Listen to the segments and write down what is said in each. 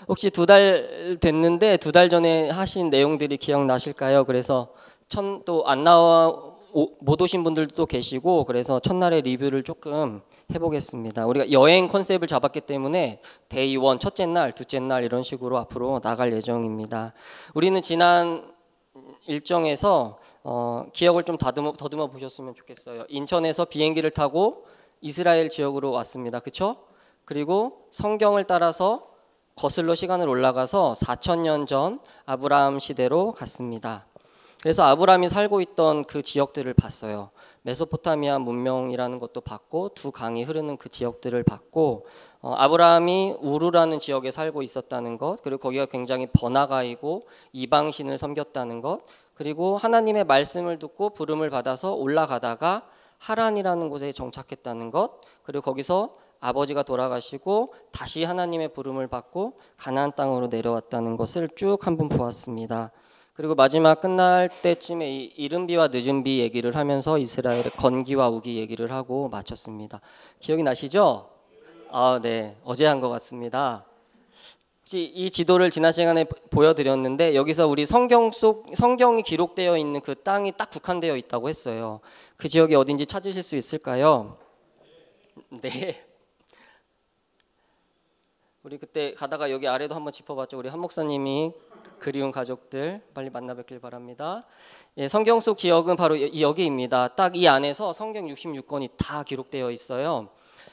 혹시 2달 됐는데 2달 전에 하신 내용들이 기억나실까요? 그래서 또 안 나와 못 오신 분들도 계시고 그래서 첫날의 리뷰를 조금 해보겠습니다. 우리가 여행 컨셉을 잡았기 때문에 데이 1 첫째 날, 둘째 날 이런 식으로 앞으로 나갈 예정입니다. 우리는 지난 일정에서 기억을 좀 더듬어 보셨으면 좋겠어요. 인천에서 비행기를 타고 이스라엘 지역으로 왔습니다. 그렇죠? 그리고 성경을 따라서 거슬러 시간을 올라가서 4,000년 전 아브라함 시대로 갔습니다. 그래서 아브라함이 살고 있던 그 지역들을 봤어요. 메소포타미아 문명이라는 것도 봤고 두 강이 흐르는 그 지역들을 봤고 아브라함이 우르라는 지역에 살고 있었다는 것, 그리고 거기가 굉장히 번화가이고 이방신을 섬겼다는 것, 그리고 하나님의 말씀을 듣고 부름을 받아서 올라가다가 하란이라는 곳에 정착했다는 것, 그리고 거기서 아버지가 돌아가시고 다시 하나님의 부름을 받고 가나안 땅으로 내려왔다는 것을 쭉 한번 보았습니다. 그리고 마지막 끝날 때쯤에 이 이른비와 늦은비 얘기를 하면서 이스라엘의 건기와 우기 얘기를 하고 마쳤습니다. 기억이 나시죠? 네, 어제 한 것 같습니다. 혹시 이 지도를 지난 시간에 보여드렸는데 여기서 우리 성경이 기록되어 있는 그 땅이 딱 국한되어 있다고 했어요. 그 지역이 어딘지 찾으실 수 있을까요? 네. 우리 그때 가다가 여기 아래도 한번 짚어봤죠. 우리 한 목사님이 그리운 가족들 빨리 만나 뵙길 바랍니다. 예, 성경 속 지역은 바로 여기입니다. 딱 이 안에서 성경 66권이 다 기록되어 있어요.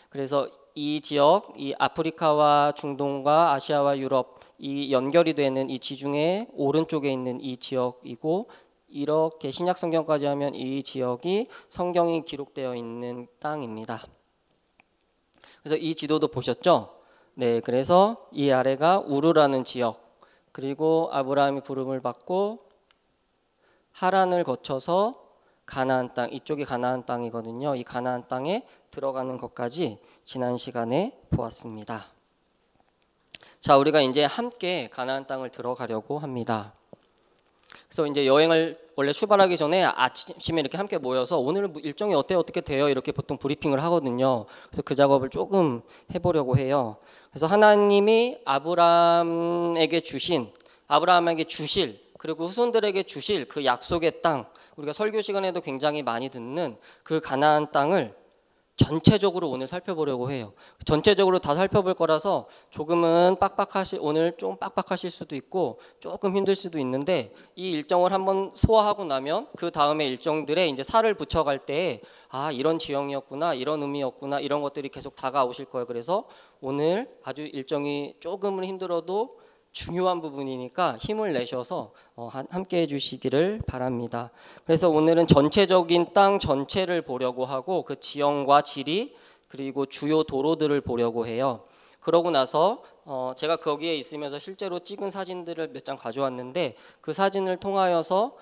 그래서 이 지역, 이 아프리카와 중동과 아시아와 유럽 이 연결이 되는 이 지중해 오른쪽에 있는 이 지역이고, 이렇게 신약 성경까지 하면 이 지역이 성경이 기록되어 있는 땅입니다. 그래서 이 지도도 보셨죠? 네, 그래서 이 아래가 우르라는 지역, 그리고 아브라함이 부름을 받고 하란을 거쳐서 가나안 땅, 이쪽이 가나안 땅이거든요. 이 가나안 땅에 들어가는 것까지 지난 시간에 보았습니다. 자, 우리가 이제 함께 가나안 땅을 들어가려고 합니다. 그래서 이제 여행을 원래 출발하기 전에 아침에 이렇게 함께 모여서 오늘 일정이 어떻게 돼요? 이렇게 보통 브리핑을 하거든요. 그래서 그 작업을 조금 해보려고 해요. 그래서 하나님이 아브라함에게 주실, 그리고 후손들에게 주실 그 약속의 땅, 우리가 설교 시간에도 굉장히 많이 듣는 그 가나안 땅을 전체적으로 오늘 살펴보려고 해요. 전체적으로 다 살펴볼 거라서 조금은 오늘 좀 빡빡하실 수도 있고 조금 힘들 수도 있는데, 이 일정을 한번 소화하고 나면 그 다음에 일정들에 이제 살을 붙여갈 때 이런 지형이었구나, 이런 의미였구나, 이런 것들이 계속 다가오실 거예요. 그래서 오늘 아주 일정이 조금은 힘들어도 중요한 부분이니까 힘을 내셔서 함께 해주시기를 바랍니다. 그래서 오늘은 전체적인 땅 전체를 보려고 하고 그 지형과 지리 그리고 주요 도로들을 보려고 해요. 그러고 나서 제가 거기에 있으면서 실제로 찍은 사진들을 몇 장 가져왔는데 그 사진을 통하여서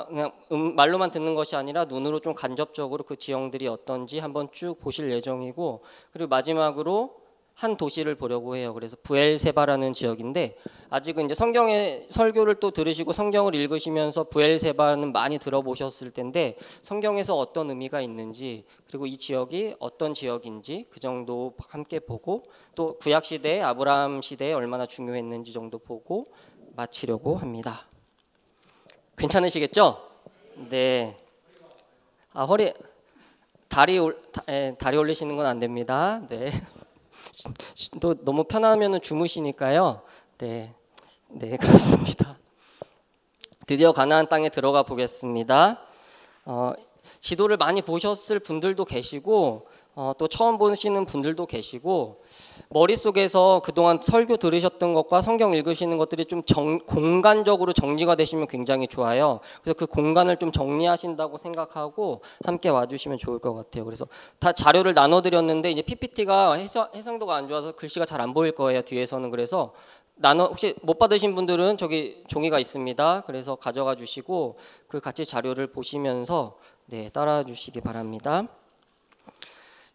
그냥 말로만 듣는 것이 아니라 눈으로 좀 간접적으로 그 지형들이 어떤지 한번 쭉 보실 예정이고, 그리고 마지막으로 한 도시를 보려고 해요. 그래서 부엘세바라는 지역인데, 아직은 이제 성경의 설교를 또 들으시고 성경을 읽으시면서 부엘세바는 많이 들어보셨을 텐데 성경에서 어떤 의미가 있는지, 그리고 이 지역이 어떤 지역인지 그 정도 함께 보고, 또 구약 시대 아브라함 시대에 얼마나 중요했는지 정도 보고 마치려고 합니다. 괜찮으시겠죠? 네. 다리 올리시는 건 안 됩니다. 네. 또 너무 편하면 주무시니까요. 네, 그렇습니다. 드디어 가나안 땅에 들어가 보겠습니다. 지도를 많이 보셨을 분들도 계시고 또 처음 보시는 분들도 계시고, 머릿속에서 그동안 설교 들으셨던 것과 성경 읽으시는 것들이 좀 공간적으로 정리가 되시면 굉장히 좋아요. 그래서 그 공간을 좀 정리하신다고 생각하고 함께 와주시면 좋을 것 같아요. 그래서 다 자료를 나눠드렸는데 이제 PPT가 해상도가 안 좋아서 글씨가 잘 안 보일 거예요, 뒤에서는. 그래서 혹시 못 받으신 분들은 저기 종이가 있습니다. 그래서 가져가 주시고 그 같이 자료를 보시면서 따라 주시기 바랍니다.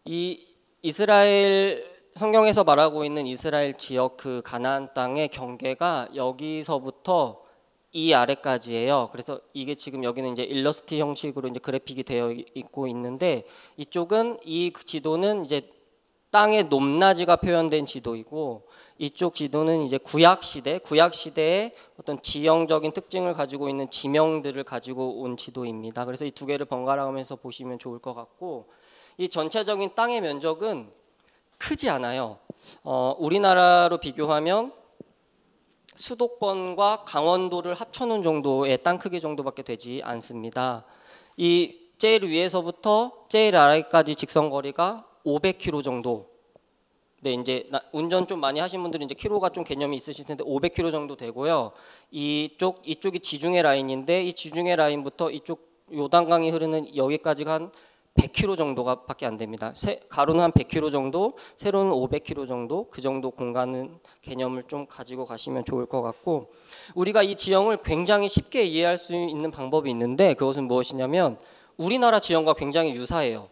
이 이스라엘 성경에서 말하고 있는 이스라엘 지역 그 가나안 땅의 경계가 여기서부터 이 아래까지예요. 그래서 이게 지금 여기는 이제 일러스트 형식으로 이제 그래픽이 되어 있고 있는데, 이쪽은 이 지도는 이제 땅의 높낮이가 표현된 지도이고, 이쪽 지도는 이제 구약 시대의 어떤 지형적인 특징을 가지고 있는 지명들을 가지고 온 지도입니다. 그래서 이 두 개를 번갈아 가면서 보시면 좋을 것 같고, 이 전체적인 땅의 면적은 크지 않아요. 우리나라로 비교하면 수도권과 강원도를 합쳐놓은 정도의 땅 크기 정도밖에 되지 않습니다. 이 제일 위에서부터 제일 아래까지 직선 거리가 500km 정도. 네, 이제 운전 좀 많이 하신 분들은 이제 킬로가 좀 개념이 있으실 텐데 500km 정도 되고요. 이쪽이 지중해 라인인데 이 지중해 라인부터 이쪽 요단강이 흐르는 여기까지가 한 100km 정도가 밖에 안 됩니다. 가로는 한 100km 정도, 세로는 500km 정도, 그 정도 공간은 개념을 좀 가지고 가시면 좋을 것 같고, 우리가 이 지형을 굉장히 쉽게 이해할 수 있는 방법이 있는데 그것은 무엇이냐면 우리나라 지형과 굉장히 유사해요.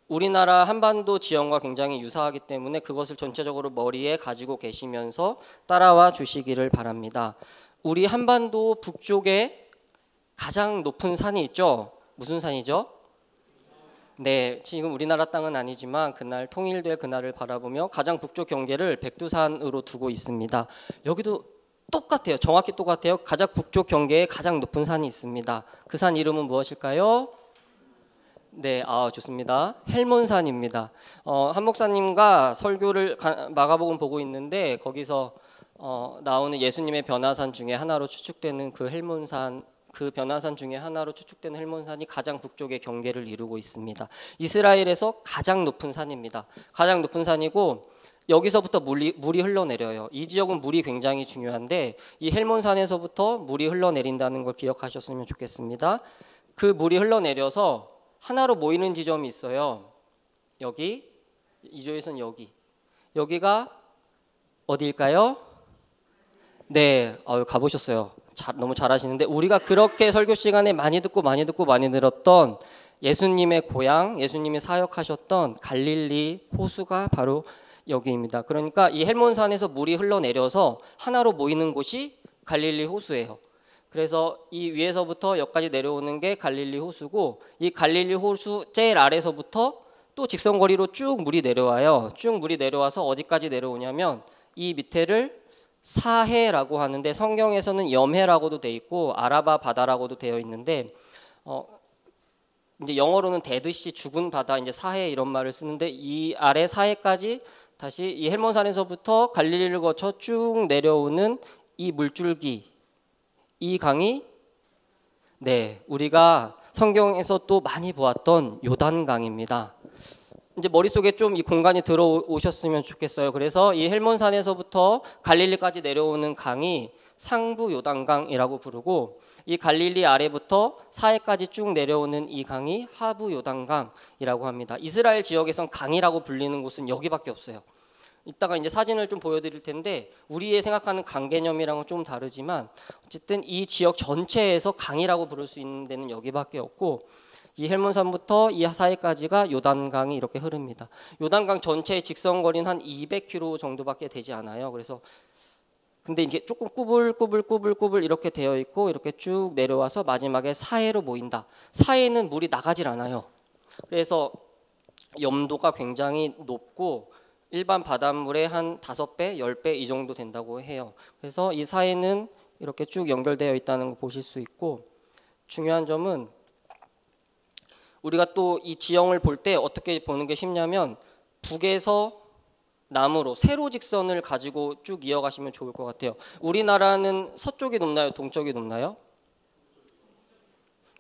우리나라 한반도 지형과 굉장히 유사하기 때문에 그것을 전체적으로 머리에 가지고 계시면서 따라와 주시기를 바랍니다. 우리 한반도 북쪽에 가장 높은 산이 있죠. 무슨 산이죠? 네, 지금 우리나라 땅은 아니지만 그날 통일될 그날을 바라보며 가장 북쪽 경계를 백두산으로 두고 있습니다. 여기도 똑같아요. 정확히 똑같아요. 가장 북쪽 경계에 가장 높은 산이 있습니다. 그 산 이름은 무엇일까요? 네, 좋습니다. 헬몬산입니다. 한 목사님과 설교를 마가복음 보고 있는데 거기서 나오는 예수님의 변화산 중에 하나로 추측되는 그 헬몬산, 그 변화산 중에 하나로 추측되는 헬몬산이 가장 북쪽의 경계를 이루고 있습니다. 이스라엘에서 가장 높은 산입니다. 가장 높은 산이고 여기서부터 물이 흘러내려요. 이 지역은 물이 굉장히 중요한데 이 헬몬산에서부터 물이 흘러내린다는 걸 기억하셨으면 좋겠습니다. 그 물이 흘러내려서 하나로 모이는 지점이 있어요. 여기, 이조에서는 여기가 어디일까요? 네, 가보셨어요. 너무 잘하시는데 우리가 그렇게 설교 시간에 많이 듣고 많이 들었던 예수님의 고향, 예수님이 사역하셨던 갈릴리 호수가 바로 여기입니다. 그러니까 이 헬몬산에서 물이 흘러내려서 하나로 모이는 곳이 갈릴리 호수예요. 그래서 이 위에서부터 여기까지 내려오는 게 갈릴리 호수고, 이 갈릴리 호수 제일 아래서부터 또 직선거리로 쭉 물이 내려와요. 쭉 물이 내려와서 어디까지 내려오냐면 이 밑에를 사해라고 하는데 성경에서는 염해라고도 돼 있고 아라바 바다라고도 되어 있는데 이제 영어로는 데드시, 죽은 바다, 이제 사해 이런 말을 쓰는데 이 아래 사해까지 다시 이 헬몬산에서부터 갈릴리를 거쳐 쭉 내려오는 이 물줄기, 이 강이 우리가 성경에서 또 많이 보았던 요단강입니다. 이제 머릿속에 좀 이 공간이 들어오셨으면 좋겠어요. 그래서 이 헬몬산에서부터 갈릴리까지 내려오는 강이 상부 요단강이라고 부르고, 이 갈릴리 아래부터 사해까지 쭉 내려오는 이 강이 하부 요단강이라고 합니다. 이스라엘 지역에선 강이라고 불리는 곳은 여기밖에 없어요. 이따가 이제 사진을 좀 보여드릴 텐데 우리의 생각하는 강 개념이랑은 좀 다르지만 어쨌든 이 지역 전체에서 강이라고 부를 수 있는 데는 여기밖에 없고, 이 헬몬산부터 이 사이까지가 요단강이 이렇게 흐릅니다. 요단강 전체의 직선거리는 한 200km 정도밖에 되지 않아요. 그래서 근데 이제 조금 꾸불꾸불 이렇게 되어 있고 이렇게 쭉 내려와서 마지막에 사해로 모인다. 사해는 물이 나가질 않아요. 그래서 염도가 굉장히 높고 일반 바닷물의 한 5배, 10배 이 정도 된다고 해요. 그래서 이 사해는 이렇게 쭉 연결되어 있다는 거 보실 수 있고, 중요한 점은 우리가 또 이 지형을 볼 때 어떻게 보는 게 쉽냐면 북에서 남으로 세로 직선을 가지고 쭉 이어가시면 좋을 것 같아요. 우리나라는 서쪽이 높나요? 동쪽이 높나요?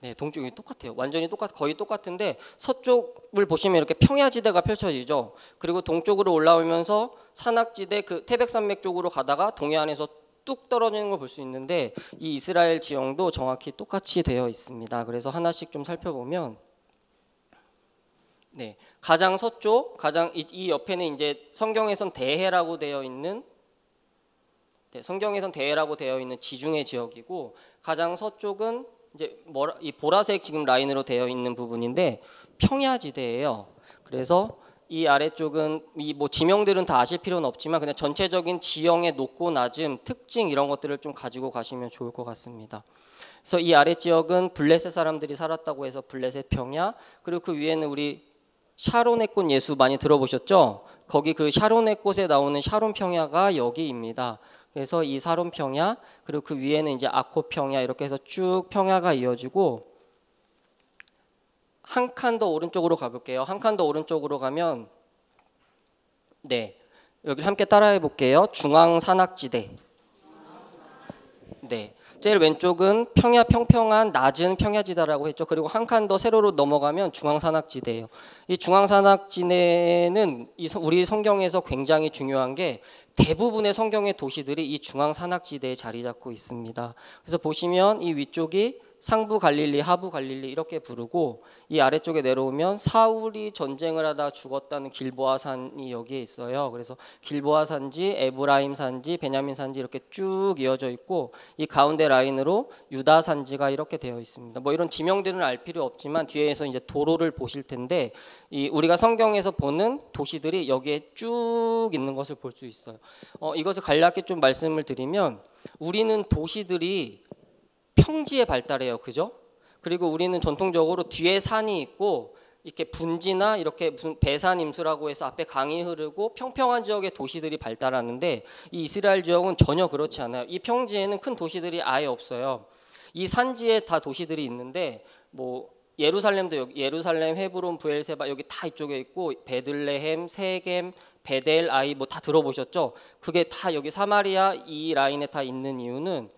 네, 동쪽이 똑같아요. 완전히 거의 똑같은데 서쪽을 보시면 이렇게 평야지대가 펼쳐지죠. 그리고 동쪽으로 올라오면서 산악지대 그 태백산맥 쪽으로 가다가 동해안에서 뚝 떨어지는 걸 볼 수 있는데 이 이스라엘 지형도 정확히 똑같이 되어 있습니다. 그래서 하나씩 좀 살펴보면 가장 서쪽, 이 옆에는 이제 성경에선 대해라고 되어 있는 지중해 지역이고, 가장 서쪽은 이제 이 보라색 지금 라인으로 되어 있는 부분인데 평야지대예요. 그래서 이 아래쪽은 이 뭐 지명들은 다 아실 필요는 없지만 그냥 전체적인 지형의 높고 낮음, 특징 이런 것들을 좀 가지고 가시면 좋을 것 같습니다. 그래서 이 아래 지역은 블레셋 사람들이 살았다고 해서 블레셋 평야, 그리고 그 위에는 우리 샤론의 꽃 예수 많이 들어보셨죠? 거기 그 샤론의 꽃에 나오는 샤론 평야가 여기입니다. 그래서 이 샤론 평야, 그리고 그 위에는 이제 아코 평야, 이렇게 해서 쭉 평야가 이어지고, 한 칸 더 오른쪽으로 가볼게요. 한 칸 더 오른쪽으로 가면, 네, 여기 함께 따라해 볼게요. 중앙 산악지대. 네, 제일 왼쪽은 평평한 낮은 평야지대라고 했죠. 그리고 한 칸 더 세로로 넘어가면 중앙산악지대예요. 이 중앙산악지대는 우리 성경에서 굉장히 중요한 게, 대부분의 성경의 도시들이 이 중앙산악지대에 자리 잡고 있습니다. 그래서 보시면 이 위쪽이 상부 갈릴리, 하부 갈릴리 이렇게 부르고, 이 아래쪽에 내려오면 사울이 전쟁을 하다 죽었다는 길보아 산이 여기에 있어요. 그래서 길보아 산지, 에브라임 산지, 베냐민 산지 이렇게 쭉 이어져 있고, 이 가운데 라인으로 유다 산지가 이렇게 되어 있습니다. 뭐 이런 지명들은 알 필요 없지만 뒤에서 이제 도로를 보실 텐데, 이 우리가 성경에서 보는 도시들이 여기에 쭉 있는 것을 볼 수 있어요. 이것을 간략히 좀 말씀을 드리면, 우리는 도시들이 평지에 발달해요, 그죠? 그리고 우리는 전통적으로 뒤에 산이 있고, 이렇게 분지나 이렇게 무슨 배산 임수라고 해서 앞에 강이 흐르고 평평한 지역의 도시들이 발달하는데, 이 이스라엘 지역은 전혀 그렇지 않아요. 이 평지에는 큰 도시들이 아예 없어요. 이 산지에 다 도시들이 있는데, 뭐 예루살렘도 여기, 예루살렘, 헤브론, 브엘세바 여기 다 이쪽에 있고, 베들레헴, 세겜, 베델, 아이 뭐 다 들어보셨죠? 그게 다 여기 사마리아 이 라인에 다 있는 이유는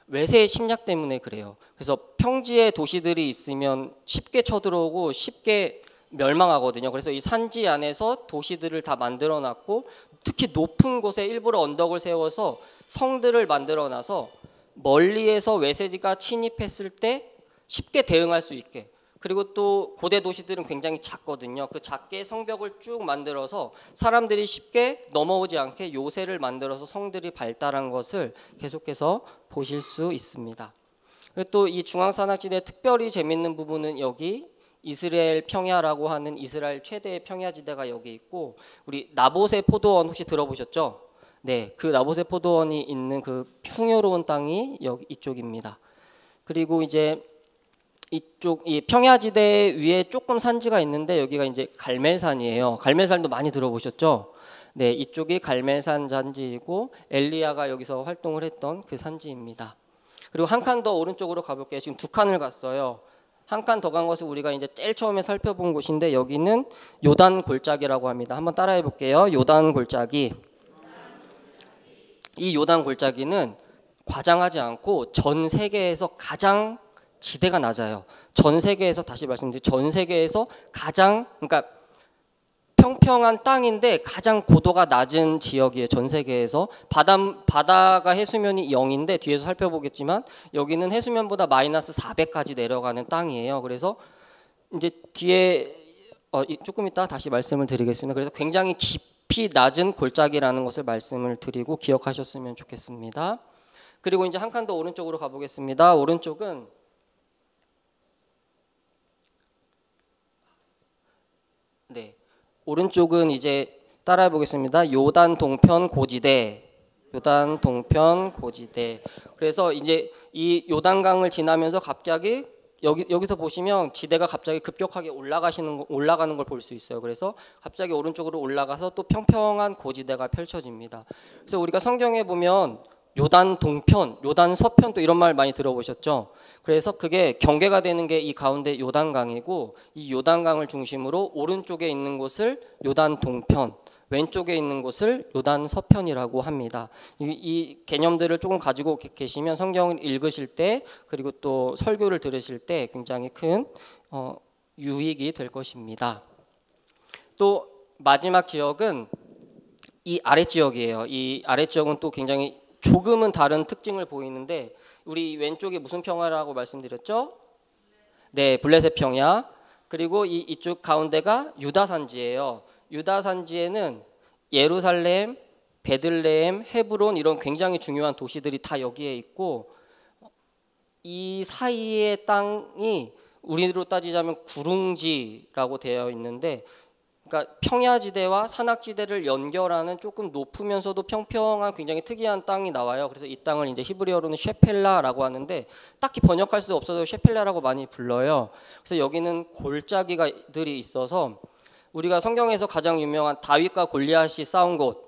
외세의 침략 때문에 그래요. 그래서 평지에 도시들이 있으면 쉽게 쳐들어오고 쉽게 멸망하거든요. 그래서 이 산지 안에서 도시들을 다 만들어 놨고, 특히 높은 곳에 일부러 언덕을 세워서 성들을 만들어 놔서 멀리에서 외세지가 침입했을 때 쉽게 대응할 수 있게. 그리고 또 고대 도시들은 굉장히 작거든요. 그 작게 성벽을 쭉 만들어서 사람들이 쉽게 넘어오지 않게 요새를 만들어서 성들이 발달한 것을 계속해서 보실 수 있습니다. 그리고 또 이 중앙산악지대 특별히 재밌는 부분은 여기 이스라엘 평야라고 하는 이스라엘 최대의 평야지대가 여기 있고, 우리 나봇의 포도원 혹시 들어보셨죠? 네, 그 나봇의 포도원이 있는 그 풍요로운 땅이 여기 이쪽입니다. 그리고 이제 이쪽 이 평야지대 위에 조금 산지가 있는데, 여기가 이제 갈멜산이에요. 갈멜산도 많이 들어보셨죠? 네, 이쪽이 갈멜산 산지이고 엘리야가 여기서 활동을 했던 그 산지입니다. 그리고 한 칸 더 오른쪽으로 가볼게요. 지금 두 칸을 갔어요. 한 칸 더 간 것을 우리가 이제 제일 처음에 살펴본 곳인데, 여기는 요단 골짜기라고 합니다. 한번 따라해 볼게요. 요단 골짜기. 이 요단 골짜기는 과장하지 않고 전 세계에서 가장 지대가 낮아요. 전 세계에서, 다시 말씀드리면 전 세계에서 가장, 그러니까 평평한 땅인데 가장 고도가 낮은 지역이에요. 전 세계에서. 바다가 해수면이 0인데 뒤에서 살펴보겠지만 여기는 해수면보다 마이너스 400까지 내려가는 땅이에요. 그래서 이제 뒤에 조금 이따 다시 말씀을 드리겠습니다. 그래서 굉장히 깊이 낮은 골짜기라는 것을 말씀을 드리고 기억하셨으면 좋겠습니다. 그리고 이제 한 칸 더 오른쪽으로 가보겠습니다. 오른쪽은 네, 오른쪽은 이제 따라해 보겠습니다. 요단 동편 고지대. 요단 동편 고지대. 그래서 이제 이 요단강을 지나면서 갑자기 여기서 보시면 지대가 갑자기 급격하게 올라가는 걸 볼 수 있어요. 그래서 갑자기 오른쪽으로 올라가서 또 평평한 고지대가 펼쳐집니다. 그래서 우리가 성경에 보면 요단 동편, 요단 서편 또 이런 말 많이 들어보셨죠? 그래서 그게 경계가 되는 게 이 가운데 요단강이고, 이 요단강을 중심으로 오른쪽에 있는 곳을 요단 동편, 왼쪽에 있는 곳을 요단 서편이라고 합니다. 이 개념들을 조금 가지고 계시면 성경을 읽으실 때, 그리고 또 설교를 들으실 때 굉장히 큰 유익이 될 것입니다. 또 마지막 지역은 이 아랫지역이에요. 이 아랫지역은 또 굉장히 조금은 다른 특징을 보이는데, 우리 왼쪽이 무슨 평야라고 말씀드렸죠? 네, 블레셋 평야. 그리고 이쪽 가운데가 유다 산지예요. 유다 산지에는 예루살렘, 베들레헴, 헤브론 이런 굉장히 중요한 도시들이 다 여기에 있고, 이 사이의 땅이 우리로 따지자면 구릉지라고 되어 있는데, 그러니까 평야지대와 산악지대를 연결하는 조금 높으면서도 평평한 굉장히 특이한 땅이 나와요. 그래서 이 땅을 이제 히브리어로는 셰펠라라고 하는데, 딱히 번역할 수 없어서 셰펠라라고 많이 불러요. 그래서 여기는 골짜기들이 있어서 우리가 성경에서 가장 유명한 다윗과 골리앗이 싸운 곳,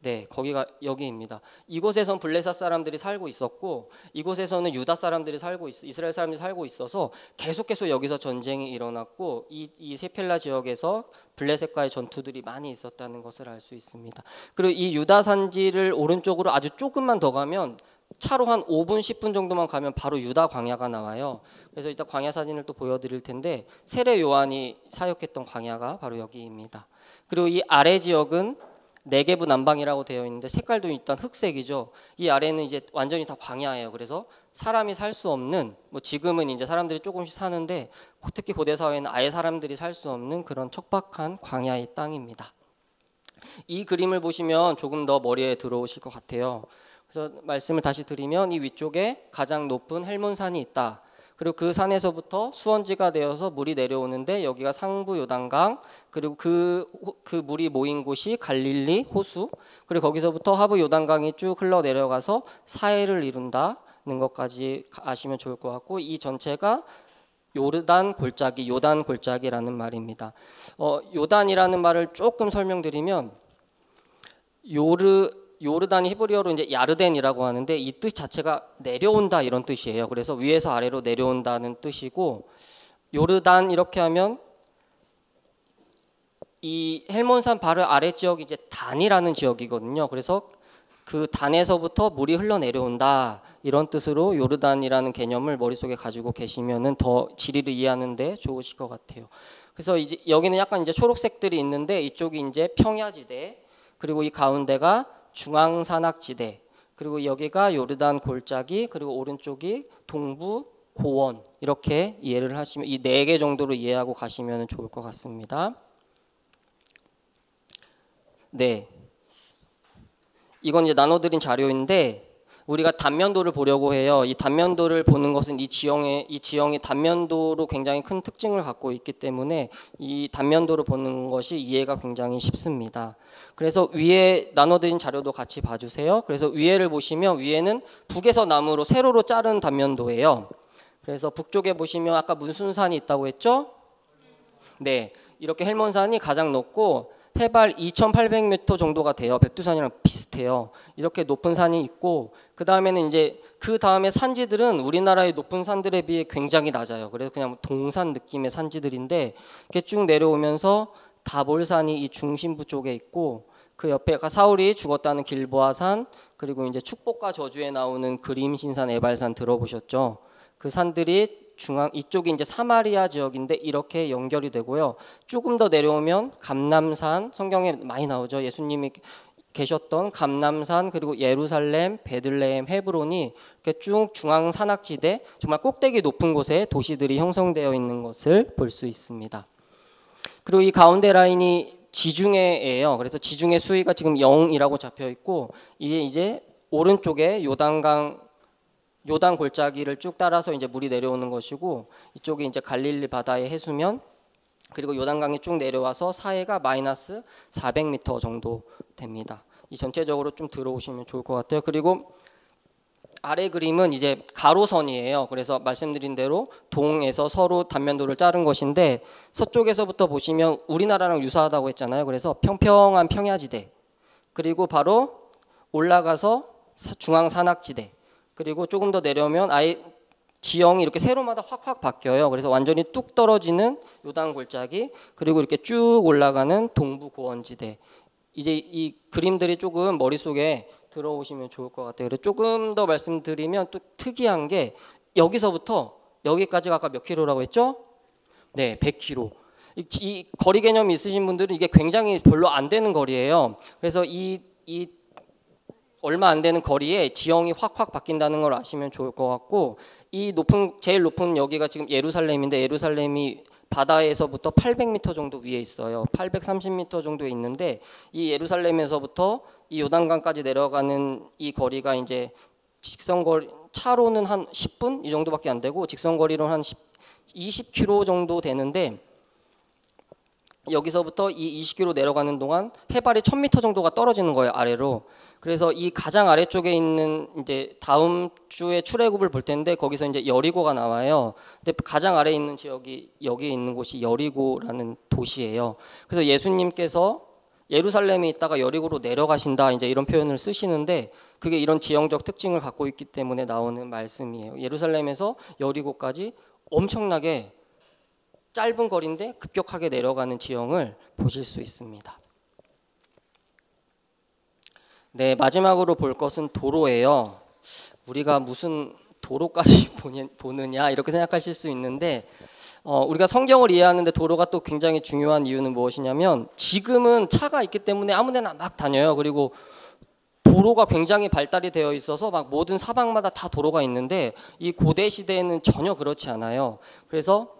네, 거기가 여기입니다. 이곳에선 블레셋 사람들이 살고 있었고 이곳에서는 유다 사람들이 이스라엘 사람들이 살고 있어서 계속 여기서 전쟁이 일어났고 이 세펠라 지역에서 블레셋과의 전투들이 많이 있었다는 것을 알 수 있습니다. 그리고 이 유다 산지를 오른쪽으로 아주 조금만 더 가면 차로 한 5분 10분 정도만 가면 바로 유다 광야가 나와요. 그래서 이따 광야 사진을 또 보여드릴 텐데 세례 요한이 사역했던 광야가 바로 여기입니다. 그리고 이 아래 지역은 네게부 남방이라고 되어 있는데 색깔도 일단 흑색이죠. 이 아래는 이제 완전히 다 광야예요. 그래서 사람이 살 수 없는, 뭐 지금은 이제 사람들이 조금씩 사는데 특히 고대 사회는 아예 사람들이 살 수 없는 그런 척박한 광야의 땅입니다. 이 그림을 보시면 조금 더 머리에 들어오실 것 같아요. 그래서 말씀을 다시 드리면 이 위쪽에 가장 높은 헬몬산이 있다. 그리고 그 산에서부터 수원지가 되어서 물이 내려오는데 여기가 상부 요단강, 그리고 그 물이 모인 곳이 갈릴리 호수, 그리고 거기서부터 하부 요단강이 쭉 흘러 내려가서 사해를 이룬다는 것까지 아시면 좋을 것 같고, 이 전체가 요단 골짜기라는 말입니다. 요단이라는 말을 조금 설명드리면 요르단이 히브리어로 이제 야르덴이라고 하는데 이 뜻 자체가 내려온다 이런 뜻이에요. 그래서 위에서 아래로 내려온다는 뜻이고, 요르단 이렇게 하면 이 헬몬산 바로 아래 지역이 이제 단이라는 지역이거든요. 그래서 그 단에서부터 물이 흘러내려온다 이런 뜻으로 요르단이라는 개념을 머릿속에 가지고 계시면은 더 지리를 이해하는데 좋으실 것 같아요. 그래서 이제 여기는 약간 이제 초록색들이 있는데 이쪽이 이제 평야지대, 그리고 이 가운데가 중앙산악지대, 그리고 여기가 요르단 골짜기, 그리고 오른쪽이 동부 고원, 이렇게 이해를 하시면 이 4개 정도로 이해하고 가시면 좋을 것 같습니다. 네, 이건 이제 나눠드린 자료인데 우리가 단면도를 보려고 해요. 이 단면도를 보는 것은 이 지형이 단면도로 굉장히 큰 특징을 갖고 있기 때문에 이 단면도를 보는 것이 이해가 굉장히 쉽습니다. 그래서 위에 나눠드린 자료도 같이 봐주세요. 그래서 위에를 보시면 위에는 북에서 남으로 세로로 자른 단면도예요. 그래서 북쪽에 보시면 아까 문순산이 있다고 했죠? 네, 이렇게 헬몬산이 가장 높고 해발 2,800m 정도가 돼요. 백두산이랑 비슷해요. 이렇게 높은 산이 있고, 그 다음에는 이제 그 다음에 산지들은 우리나라의 높은 산들에 비해 굉장히 낮아요. 그래서 그냥 동산 느낌의 산지들인데 이렇게 쭉 내려오면서 다볼산이 이 중심부 쪽에 있고, 그 옆에 아까 사울이 죽었다는 길보아산, 그리고 이제 축복과 저주에 나오는 그림신산, 에발산 들어보셨죠? 그 산들이 이쪽이 이제 사마리아 지역인데 이렇게 연결이 되고요. 조금 더 내려오면 감람산, 성경에 많이 나오죠. 예수님이 계셨던 감람산, 그리고 예루살렘, 베들레헴, 헤브론이 이렇게 쭉 중앙 산악지대, 정말 꼭대기 높은 곳에 도시들이 형성되어 있는 것을 볼 수 있습니다. 그리고 이 가운데 라인이 지중해예요. 그래서 지중해 수위가 지금 0이라고 잡혀 있고, 이게 이제 오른쪽에 요단 골짜기를 쭉 따라서 이제 물이 내려오는 것이고, 이쪽이 이제 갈릴리 바다의 해수면, 그리고 요단강이 쭉 내려와서 사해가 마이너스 400m 정도 됩니다. 이 전체적으로 좀 들어오시면 좋을 것 같아요. 그리고 아래 그림은 이제 가로선이에요. 그래서 말씀드린 대로 동에서 서로 단면도를 자른 것인데, 서쪽에서부터 보시면 우리나라랑 유사하다고 했잖아요. 그래서 평평한 평야지대, 그리고 바로 올라가서 중앙 산악지대, 그리고 조금 더 내려오면 아예 지형이 이렇게 세로마다 확확 바뀌어요. 그래서 완전히 뚝 떨어지는 요단 골짜기, 그리고 이렇게 쭉 올라가는 동부 고원지대. 이제 이 그림들이 조금 머릿속에 들어오시면 좋을 것 같아요. 그래서 조금 더 말씀드리면 또 특이한 게 여기서부터 여기까지가 아까 몇 킬로라고 했죠? 네, 100킬로. 이 거리 개념이 있으신 분들은 이게 굉장히 별로 안 되는 거리예요. 그래서 이 얼마 안 되는 거리에 지형이 확확 바뀐다는 걸 아시면 좋을 것 같고, 이 제일 높은 여기가 지금 예루살렘인데, 예루살렘이 바다에서부터 800m 정도 위에 있어요. 830m 정도에 있는데, 이 예루살렘에서부터 이 요단강까지 내려가는 이 거리가 이제 직선거리, 차로는 한 10분 이 정도밖에 안 되고 직선거리로는 한 20km 정도 되는데, 여기서부터 이 20km 내려가는 동안 해발이 1000m 정도가 떨어지는 거예요, 아래로. 그래서 이 가장 아래쪽에 있는 이제 다음 주에 출애굽을 볼 텐데 거기서 이제 여리고가 나와요. 근데 가장 아래에 있는 지역이 여기에 있는 곳이 여리고라는 도시예요. 그래서 예수님께서 예루살렘에 있다가 여리고로 내려가신다 이제 이런 표현을 쓰시는데 그게 이런 지형적 특징을 갖고 있기 때문에 나오는 말씀이에요. 예루살렘에서 여리고까지 엄청나게 짧은 거리인데 급격하게 내려가는 지형을 보실 수 있습니다. 네, 마지막으로 볼 것은 도로예요. 우리가 무슨 도로까지 보느냐 이렇게 생각하실 수 있는데 우리가 성경을 이해하는데 도로가 또 굉장히 중요한 이유는 무엇이냐면 지금은 차가 있기 때문에 아무데나 막 다녀요. 그리고 도로가 굉장히 발달이 되어 있어서 막 모든 사방마다 다 도로가 있는데 이 고대 시대에는 전혀 그렇지 않아요. 그래서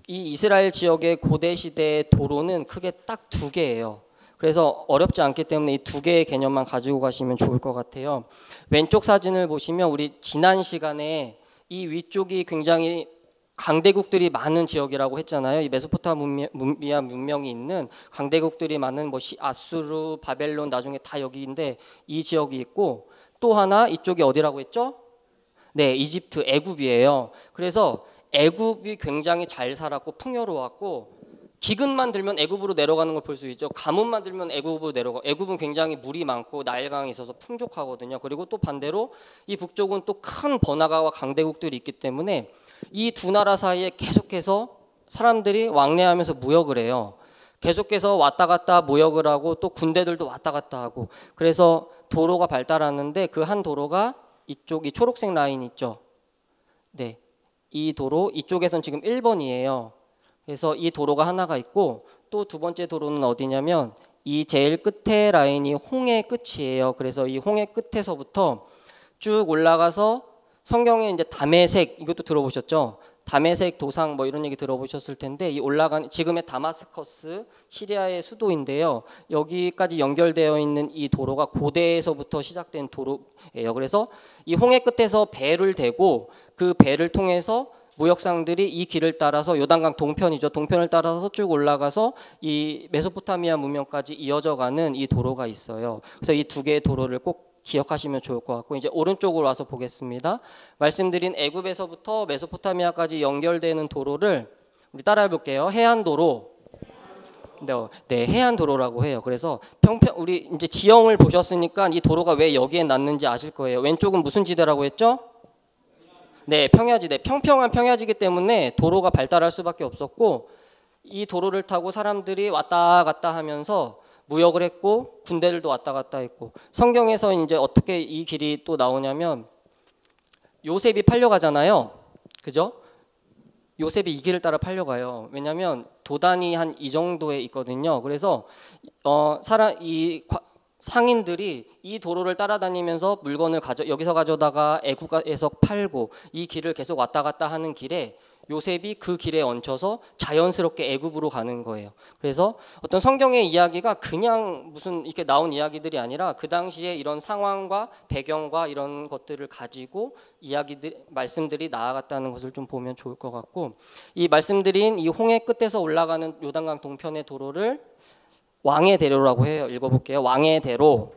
이 이스라엘 지역의 고대 시대의 도로는 크게 딱 두 개예요. 그래서 어렵지 않기 때문에 이 두 개의 개념만 가지고 가시면 좋을 것 같아요. 왼쪽 사진을 보시면 우리 지난 시간에 이 위쪽이 굉장히 강대국들이 많은 지역이라고 했잖아요. 이 메소포타미아 문명이 있는 강대국들이 많은 뭐 아수르, 바벨론 나중에 다 여기인데 이 지역이 있고 또 하나 이쪽이 어디라고 했죠? 네, 이집트, 애굽이에요. 그래서 애굽이 굉장히 잘 살았고 풍요로웠고 기근만 들면 애굽으로 내려가는 걸 볼 수 있죠. 가뭄만 들면 애굽으로 내려가. 애굽은 굉장히 물이 많고 나일강이 있어서 풍족하거든요. 그리고 또 반대로 이 북쪽은 또 큰 번화가와 강대국들이 있기 때문에 이 두 나라 사이에 계속해서 사람들이 왕래하면서 무역을 해요. 계속해서 왔다 갔다 무역을 하고 또 군대들도 왔다 갔다 하고 그래서 도로가 발달하는데 그 한 도로가 이쪽 이 초록색 라인 있죠. 네, 이 도로 이쪽에선 지금 1번이에요. 그래서 이 도로가 하나가 있고 또 두 번째 도로는 어디냐면 이 제일 끝에 라인이 홍해 끝이에요. 그래서 이 홍해 끝에서부터 쭉 올라가서 성경에 이제 다메섹 이것도 들어보셨죠? 다메섹 도상 뭐 이런 얘기 들어보셨을 텐데 이 올라간 지금의 다마스커스 시리아의 수도인데요. 여기까지 연결되어 있는 이 도로가 고대에서부터 시작된 도로예요. 그래서 이 홍해 끝에서 배를 대고 그 배를 통해서 무역상들이 이 길을 따라서 요단강 동편이죠. 동편을 따라서 쭉 올라가서 이 메소포타미아 문명까지 이어져가는 이 도로가 있어요. 그래서 이 두 개의 도로를 꼭 기억하시면 좋을 것 같고 이제 오른쪽으로 와서 보겠습니다. 말씀드린 애굽에서부터 메소포타미아까지 연결되는 도로를 우리 따라해 볼게요. 해안도로. 네, 해안도로라고 해요. 그래서 우리 이제 지형을 보셨으니까 이 도로가 왜 여기에 났는지 아실 거예요. 왼쪽은 무슨 지대라고 했죠? 네, 평야지대. 평평한 평야지기 때문에 도로가 발달할 수밖에 없었고 이 도로를 타고 사람들이 왔다 갔다 하면서 무역을 했고 군대들도 왔다 갔다 했고 성경에서 이제 어떻게 이 길이 또 나오냐면 요셉이 팔려가잖아요. 그죠? 요셉이 이 길을 따라 팔려가요. 왜냐하면 도단이 한 이 정도에 있거든요. 그래서 상인들이 이 도로를 따라다니면서 물건을 여기서 가져다가 애국에서 팔고 이 길을 계속 왔다 갔다 하는 길에 요셉이 그 길에 얹혀서 자연스럽게 애굽으로 가는 거예요. 그래서 어떤 성경의 이야기가 그냥 무슨 이렇게 나온 이야기들이 아니라 그 당시에 이런 상황과 배경과 이런 것들을 가지고 말씀들이 나아갔다는 것을 좀 보면 좋을 것 같고 이 말씀드린 이 홍해 끝에서 올라가는 요단강 동편의 도로를 왕의 대로라고 해요. 읽어볼게요. 왕의 대로.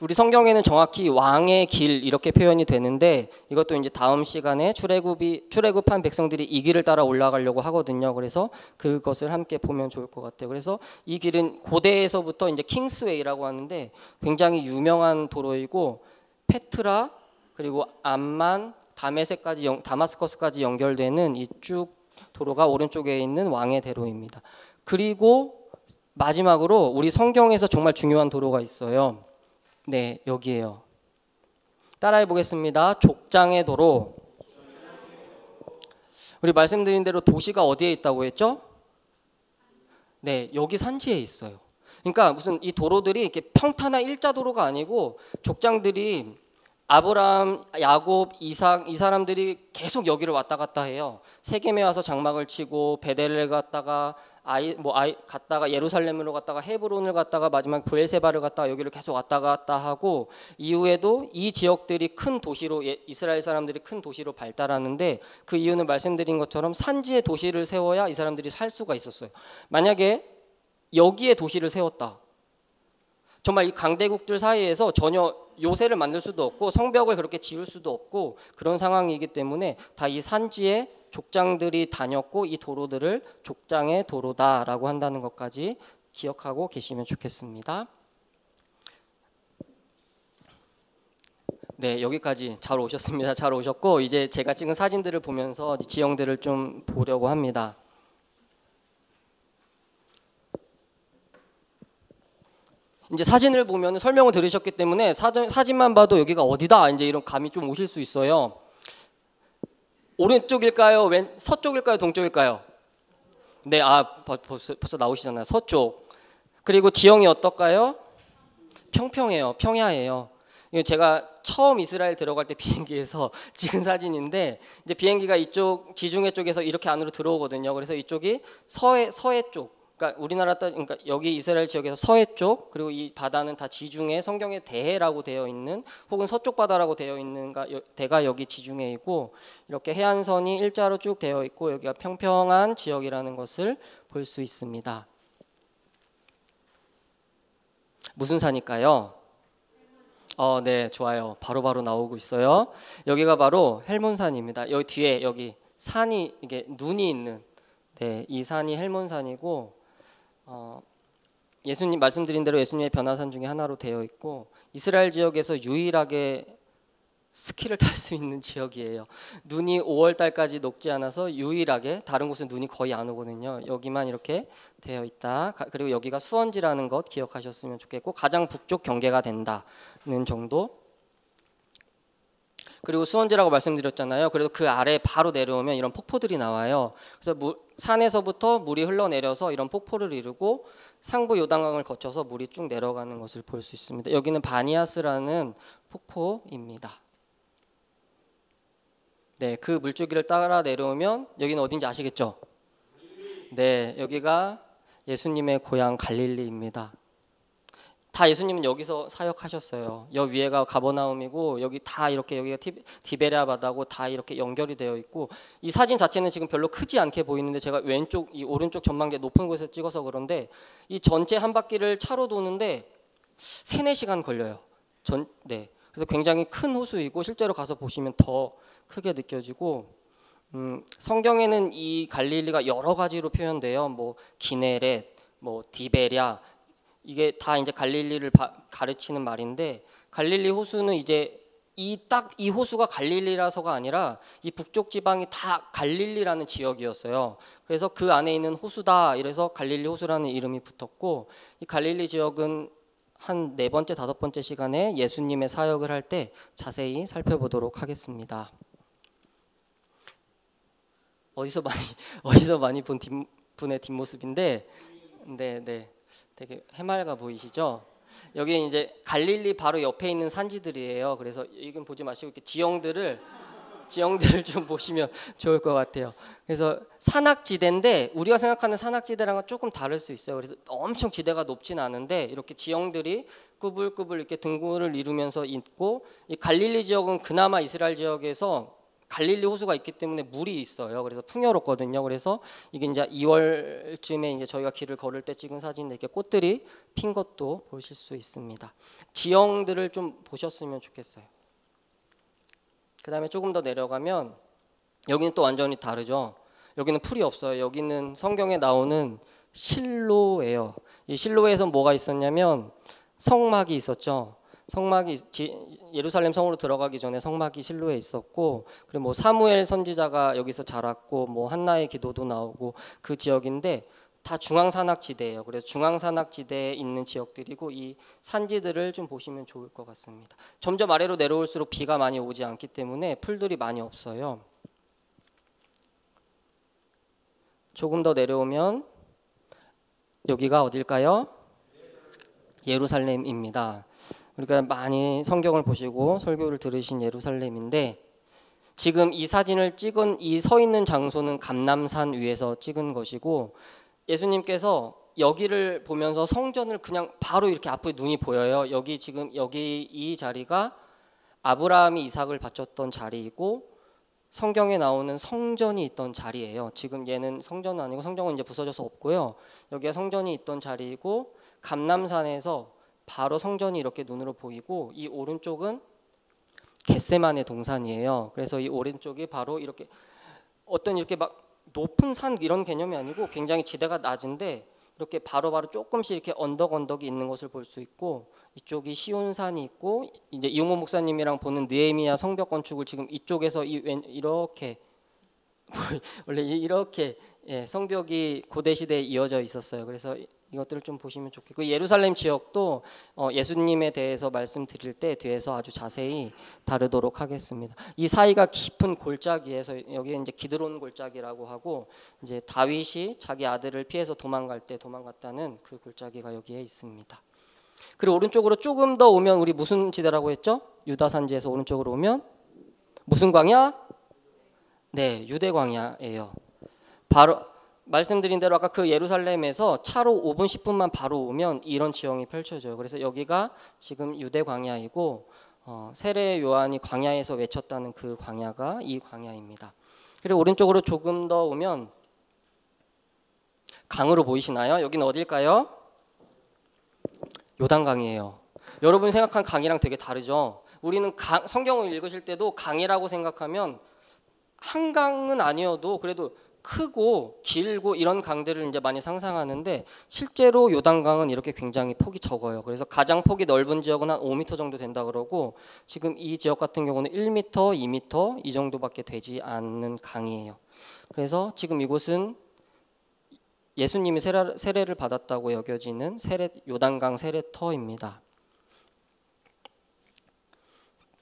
우리 성경에는 정확히 왕의 길 이렇게 표현이 되는데 이것도 이제 다음 시간에 출애굽한 백성들이 이 길을 따라 올라가려고 하거든요. 그래서 그것을 함께 보면 좋을 것 같아요. 그래서 이 길은 고대에서부터 이제 킹스웨이라고 하는데 굉장히 유명한 도로이고 페트라 그리고 암만 다마스커스까지 연결되는 이 쭉 도로가 오른쪽에 있는 왕의 대로입니다. 그리고 마지막으로 우리 성경에서 정말 중요한 도로가 있어요. 네, 여기에요. 따라해 보겠습니다. 족장의 도로. 우리 말씀드린 대로 도시가 어디에 있다고 했죠? 네, 여기 산지에 있어요. 그러니까 무슨 이 도로들이 이렇게 평탄한 일자도로가 아니고 족장들이 아브라함, 야곱, 이삭 이 사람들이 계속 여기를 왔다 갔다 해요. 세겜에 와서 장막을 치고 베델을 갔다가 갔다가 예루살렘으로 갔다가 헤브론을 갔다가 마지막 브엘세바를 갔다가 여기를 계속 왔다 갔다 하고 이후에도 이 지역들이 큰 도시로 이스라엘 사람들이 큰 도시로 발달하는데 그 이유는 말씀드린 것처럼 산지에 도시를 세워야 이 사람들이 살 수가 있었어요. 만약에 여기에 도시를 세웠다. 정말 이 강대국들 사이에서 전혀 요새를 만들 수도 없고 성벽을 그렇게 지을 수도 없고 그런 상황이기 때문에 다 이 산지에 족장들이 다녔고 이 도로들을 족장의 도로다라고 한다는 것까지 기억하고 계시면 좋겠습니다. 네, 여기까지 잘 오셨습니다. 잘 오셨고 이제 제가 찍은 사진들을 보면서 지형들을 좀 보려고 합니다. 이제 사진을 보면 설명을 들으셨기 때문에 사진만 봐도 여기가 어디다 이제 이런 감이 좀 오실 수 있어요. 오른쪽일까요? 서쪽일까요? 동쪽일까요? 네, 벌써 나오시잖아요. 서쪽. 그리고 지형이 어떨까요? 평평해요. 평야예요. 제가 처음 이스라엘 들어갈 때 비행기에서 찍은 사진인데 이제 비행기가 이쪽 지중해 쪽에서 이렇게 안으로 들어오거든요. 그래서 이쪽이 서해 쪽. 그러니까 그러니까 여기 이스라엘 지역에서 서해 쪽 그리고 이 바다는 다 지중해 성경에 대해라고 되어 있는 혹은 서쪽 바다라고 되어 있는 대가 여기 지중해이고 이렇게 해안선이 일자로 쭉 되어 있고 여기가 평평한 지역이라는 것을 볼 수 있습니다. 무슨 산일까요? 네, 좋아요. 바로 나오고 있어요. 여기가 바로 헬몬산입니다. 여기 뒤에 여기 산이 이게 눈이 있는 이 산이 헬몬산이고 예수님 말씀드린 대로 예수님의 변화산 중에 하나로 되어 있고 이스라엘 지역에서 유일하게 스키를 탈 수 있는 지역이에요. 눈이 5월 달까지 녹지 않아서 유일하게 다른 곳은 눈이 거의 안 오거든요. 여기만 이렇게 되어 있다. 그리고 여기가 수원지라는 것 기억하셨으면 좋겠고 가장 북쪽 경계가 된다는 정도. 그리고 수원지라고 말씀드렸잖아요. 그래서 그 아래 바로 내려오면 이런 폭포들이 나와요. 그래서 산에서부터 물이 흘러내려서 이런 폭포를 이루고 상부 요단강을 거쳐서 물이 쭉 내려가는 것을 볼 수 있습니다. 여기는 바니아스라는 폭포입니다. 네, 그 물줄기를 따라 내려오면 여기는 어딘지 아시겠죠? 네, 여기가 예수님의 고향 갈릴리입니다. 다 예수님은 여기서 사역하셨어요. 여 위에가 가버나움이고 여기 다 이렇게 여기가 디베랴 바다고 다 이렇게 연결이 되어 있고 이 사진 자체는 지금 별로 크지 않게 보이는데 제가 이 오른쪽 전망대 높은 곳에서 찍어서 그런데 이 전체 한 바퀴를 차로 도는데 3-4시간 걸려요. 네. 그래서 굉장히 큰 호수이고 실제로 가서 보시면 더 크게 느껴지고 성경에는 이 갈릴리가 여러 가지로 표현돼요. 뭐 기네렛, 뭐 디베랴 이게 다 이제 갈릴리를 가르치는 말인데 갈릴리 호수는 이제 이 호수가 갈릴리라서가 아니라 이 북쪽 지방이 다 갈릴리라는 지역이었어요. 그래서 그 안에 있는 호수다 이래서 갈릴리 호수라는 이름이 붙었고 이 갈릴리 지역은 한 4번째, 5번째 시간에 예수님의 사역을 할 때 자세히 살펴보도록 하겠습니다. 어디서 많이 본 분의 뒷모습인데 네. 되게 해맑아 보이시죠? 여기 이제 갈릴리 바로 옆에 있는 산지들이에요. 그래서 이건 보지 마시고 이렇게 지형들을 좀 보시면 좋을 것 같아요. 그래서 산악지대인데 우리가 생각하는 산악지대랑은 조금 다를 수 있어요. 그래서 엄청 지대가 높진 않은데 이렇게 지형들이 꾸불꾸불 이렇게 등골을 이루면서 있고 이 갈릴리 지역은 그나마 이스라엘 지역에서 갈릴리 호수가 있기 때문에 물이 있어요. 그래서 풍요롭거든요. 그래서 이게 이제 2월쯤에 이제 저희가 길을 걸을 때 찍은 사진인데 이렇게 꽃들이 핀 것도 보실 수 있습니다. 지형들을 좀 보셨으면 좋겠어요. 그 다음에 조금 더 내려가면 여기는 또 완전히 다르죠. 여기는 풀이 없어요. 여기는 성경에 나오는 실로예요. 이 실로에서 뭐가 있었냐면 성막이 있었죠. 예루살렘 성으로 들어가기 전에 성막이 실로에 있었고 그리고 뭐 사무엘 선지자가 여기서 자랐고 뭐 한나의 기도도 나오고 그 지역인데 다 중앙산악지대예요. 그래서 중앙산악지대에 있는 지역들이고 이 산지들을 좀 보시면 좋을 것 같습니다. 점점 아래로 내려올수록 비가 많이 오지 않기 때문에 풀들이 많이 없어요. 조금 더 내려오면 여기가 어딜까요? 예루살렘입니다. 우리가 많이 성경을 보시고 설교를 들으신 예루살렘인데 지금 이 사진을 찍은 이 서 있는 장소는 감람산 위에서 찍은 것이고 예수님께서 여기를 보면서 성전을 그냥 바로 이렇게 앞에 눈이 보여요. 여기 지금 여기 이 자리가 아브라함이 이삭을 바쳤던 자리이고 성경에 나오는 성전이 있던 자리예요. 지금 얘는 성전은 아니고 성전은 이제 부서져서 없고요. 여기가 성전이 있던 자리이고 감람산에서 바로 성전이 이렇게 눈으로 보이고 이 오른쪽은 겟세마네 동산이에요. 그래서 이 오른쪽이 바로 이렇게 어떤 이렇게 막 높은 산 이런 개념이 아니고 굉장히 지대가 낮은데 이렇게 바로바로 조금씩 이렇게 언덕이 있는 것을 볼 수 있고 이쪽이 시온산이 있고 이제 이용호 목사님이랑 보는 느헤미야 성벽 건축을 지금 이쪽에서 이렇게 원래 이렇게 성벽이 고대 시대에 이어져 있었어요. 그래서 이것들을 좀 보시면 좋겠고 예루살렘 지역도 예수님에 대해서 말씀드릴 때 뒤에서 아주 자세히 다루도록 하겠습니다. 이 사이가 깊은 골짜기에서 여기에 이제 기드론 골짜기라고 하고 이제 다윗이 자기 아들을 피해서 도망갈 때 도망갔다는 그 골짜기가 여기에 있습니다. 그리고 오른쪽으로 조금 더 오면 우리 무슨 지대라고 했죠? 유다 산지에서 오른쪽으로 오면 무슨 광야? 네, 유대 광야예요. 바로 말씀드린 대로 아까 그 예루살렘에서 차로 5분 10분만 바로 오면 이런 지형이 펼쳐져요. 그래서 여기가 지금 유대 광야이고 세례 요한이 광야에서 외쳤다는 그 광야가 이 광야입니다. 그리고 오른쪽으로 조금 더 오면 강으로 보이시나요? 여기는 어딜까요? 요단강이에요. 여러분 생각한 강이랑 되게 다르죠? 우리는 성경을 읽으실 때도 강이라고 생각하면 한강은 아니어도 그래도 크고 길고 이런 강들을 이제 많이 상상하는데 실제로 요단강은 이렇게 굉장히 폭이 적어요. 그래서 가장 폭이 넓은 지역은 한 5m 정도 된다 그러고 지금 이 지역 같은 경우는 1m, 2m 이 정도밖에 되지 않는 강이에요. 그래서 지금 이곳은 예수님이 세례를 받았다고 여겨지는 요단강 세례터입니다.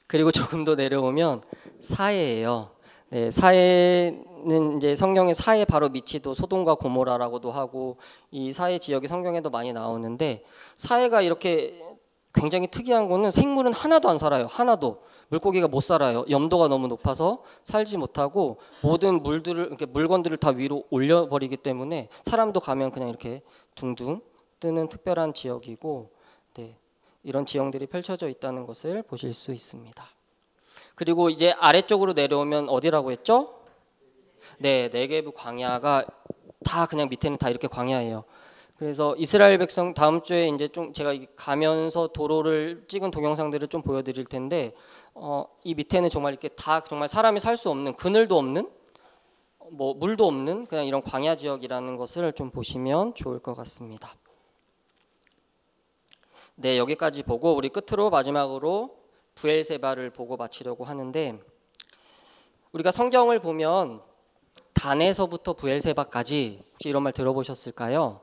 그리고 조금 더 내려오면 사해예요. 네, 사해는 이제 성경의 사해 바로 밑이 또 소돔과 고모라라고도 하고 이 사해 지역이 성경에도 많이 나오는데 사해가 이렇게 굉장히 특이한 거는 생물은 하나도 안 살아요. 하나도 물고기가 못 살아요. 염도가 너무 높아서 살지 못하고 모든 물건들을 다 위로 올려버리기 때문에 사람도 가면 그냥 이렇게 둥둥 뜨는 특별한 지역이고 네, 이런 지형들이 펼쳐져 있다는 것을 보실 수 있습니다. 그리고 이제 아래쪽으로 내려오면 어디라고 했죠? 네, 네게브 광야가 다 그냥 밑에는 다 이렇게 광야예요. 그래서 이스라엘 백성 다음 주에 이제 좀 제가 가면서 도로를 찍은 동영상들을 좀 보여드릴 텐데 이 밑에는 정말 이렇게 다 정말 사람이 살 수 없는 그늘도 없는 뭐 물도 없는 그냥 이런 광야 지역이라는 것을 좀 보시면 좋을 것 같습니다. 네, 여기까지 보고 우리 끝으로 마지막으로 브엘세바를 보고 마치려고 하는데 우리가 성경을 보면 단에서부터 브엘세바까지 혹시 이런 말 들어보셨을까요?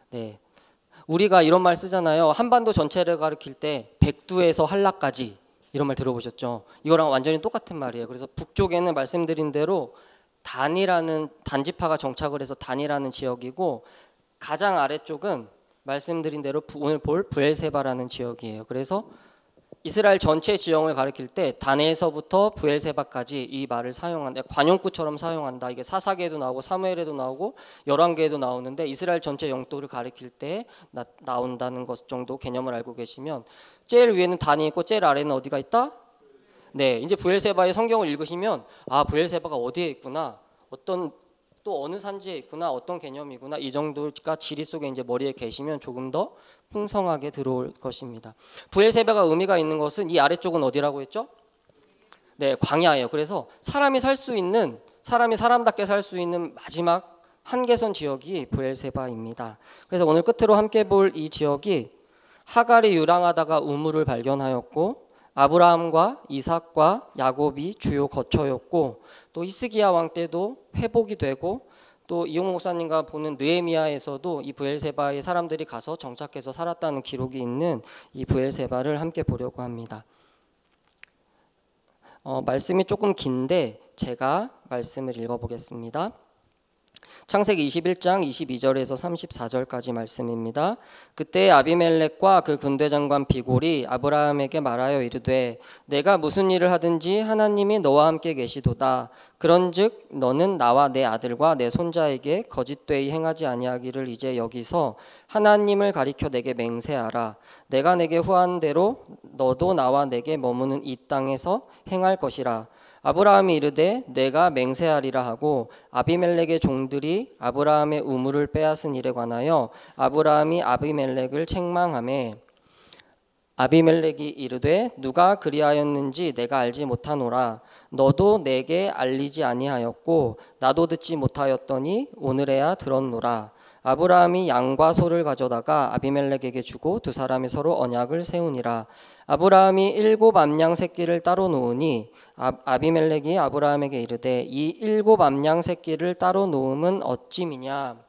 네, 우리가 이런 말 쓰잖아요. 한반도 전체를 가리킬 때 백두에서 한라까지 이런 말 들어보셨죠? 이거랑 완전히 똑같은 말이에요. 그래서 북쪽에는 말씀드린 대로 단이라는 단지파가 정착을 해서 단이라는 지역이고 가장 아래쪽은 말씀드린 대로 오늘 볼 브엘세바라는 지역이에요. 그래서 이스라엘 전체 지형을 가리킬 때 단에서부터 브엘세바까지 이 말을 사용한다. 관용구처럼 사용한다. 이게 사사기에도 나오고 사무엘에도 나오고 열왕기에도 나오는데 이스라엘 전체 영토를 가리킬 때 나온다는 것 정도 개념을 알고 계시면 제일 위에는 단이 있고 제일 아래는 어디가 있다? 네, 이제 브엘세바의 성경을 읽으시면 아 브엘세바가 어디에 있구나. 또 어느 산지에 있구나, 어떤 개념이구나 이 정도가 지리 속에 이제 머리에 계시면 조금 더 풍성하게 들어올 것입니다. 브엘세바가 의미가 있는 것은 이 아래쪽은 어디라고 했죠? 네, 광야예요. 그래서 사람이 사람답게 살 수 있는 마지막 한계선 지역이 브엘세바입니다. 그래서 오늘 끝으로 함께 볼 이 지역이 하갈이 유랑하다가 우물을 발견하였고 아브라함과 이삭과 야곱이 주요 거처였고 또 히스기야 왕 때도 회복이 되고 또 이용호 목사님과 보는 느헤미야에서도 이 브엘세바에 사람들이 가서 정착해서 살았다는 기록이 있는 이 브엘세바를 함께 보려고 합니다. 말씀이 조금 긴데 제가 말씀을 읽어보겠습니다. 창세기 21장 22절에서 34절까지 말씀입니다. 그때 아비멜렉과 그 군대장관 비골이 아브라함에게 말하여 이르되 내가 무슨 일을 하든지 하나님이 너와 함께 계시도다. 그런즉 너는 나와 내 아들과 내 손자에게 거짓되이 행하지 아니하기를 이제 여기서 하나님을 가리켜 내게 맹세하라. 내가 내게 후한 대로 너도 나와 내게 머무는 이 땅에서 행할 것이라. 아브라함이 이르되 내가 맹세하리라 하고 아비멜렉의 종들이 아브라함의 우물을 빼앗은 일에 관하여 아브라함이 아비멜렉을 책망하매 아비멜렉이 이르되 누가 그리하였는지 내가 알지 못하노라. 너도 내게 알리지 아니하였고 나도 듣지 못하였더니 오늘에야 들었노라. 아브라함이 양과 소를 가져다가 아비멜렉에게 주고 두 사람이 서로 언약을 세우니라. 아브라함이 7 암양 새끼를 따로 놓으니 아비멜렉이 아브라함에게 이르되 이 7 암양 새끼를 따로 놓음은 어찌미냐.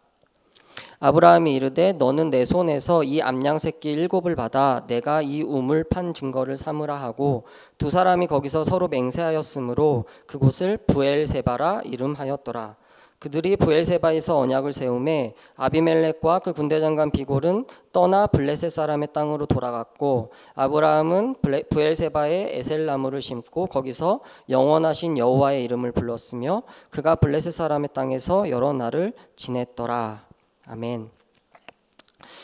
아브라함이 이르되 너는 내 손에서 이 암양 새끼 7을 받아 내가 이 우물 판 증거를 삼으라 하고 두 사람이 거기서 서로 맹세하였으므로 그곳을 부엘세바라 이름하였더라. 그들이 부엘세바에서 언약을 세우매 아비멜렉과 그 군대장관 비골은 떠나 블레셋 사람의 땅으로 돌아갔고 아브라함은 부엘세바에 에셀나무를 심고 거기서 영원하신 여호와의 이름을 불렀으며 그가 블레셋 사람의 땅에서 여러 날을 지냈더라. 아멘.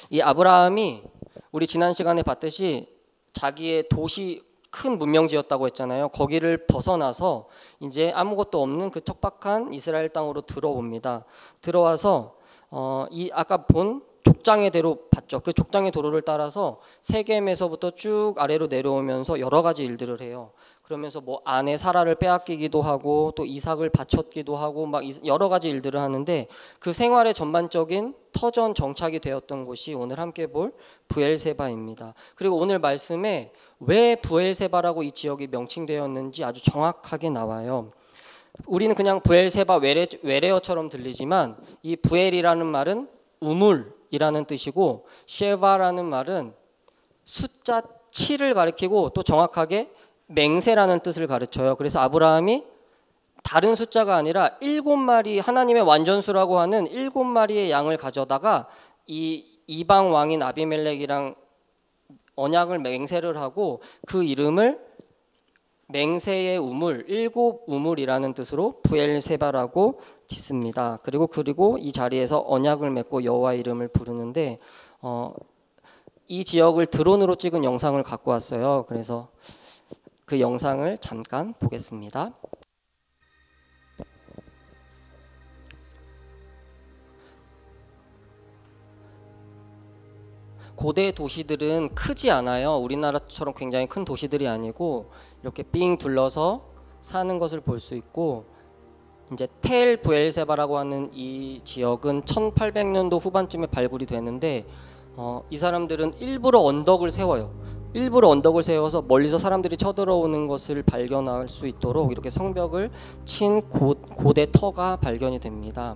이 아브라함이 우리 지난 시간에 봤듯이 자기의 도시 큰 문명지였다고 했잖아요. 거기를 벗어나서 이제 아무것도 없는 그 척박한 이스라엘 땅으로 들어옵니다. 들어와서 이 아까 본 족장의 대로 봤죠. 그 족장의 도로를 따라서 세겜에서부터 쭉 아래로 내려오면서 여러 가지 일들을 해요. 그러면서 뭐 아내 사라를 빼앗기기도 하고 또 이삭을 바쳤기도 하고 막 여러 가지 일들을 하는데 그 생활의 전반적인 터전 정착이 되었던 곳이 오늘 함께 볼 부엘세바입니다. 그리고 오늘 말씀에 왜 부엘세바라고 이 지역이 명칭되었는지 아주 정확하게 나와요. 우리는 그냥 부엘세바 외래어처럼 들리지만 이 부엘이라는 말은 우물이라는 뜻이고 셰바라는 말은 숫자 7을 가리키고 또 정확하게 맹세라는 뜻을 가르쳐요. 그래서 아브라함이 다른 숫자가 아니라 7마리 하나님의 완전수라고 하는 7마리의 양을 가져다가 이 이방 왕인 아비멜렉이랑 언약을 맹세를 하고 그 이름을 맹세의 우물, 7 우물이라는 뜻으로 부엘세바라고 짓습니다. 그리고 이 자리에서 언약을 맺고 여호와의 이름을 부르는데 이 지역을 드론으로 찍은 영상을 갖고 왔어요. 그래서 그 영상을 잠깐 보겠습니다. 고대 도시들은 크지 않아요. 우리나라처럼 굉장히 큰 도시들이 아니고 이렇게 삥 둘러서 사는 것을 볼 수 있고 이제 텔 부엘세바라고 하는 이 지역은 1800년도 후반쯤에 발굴이 되는데 이 사람들은 일부러 언덕을 세워요. 일부러 언덕을 세워서 멀리서 사람들이 쳐들어오는 것을 발견할 수 있도록 이렇게 성벽을 친 고대 터가 발견이 됩니다.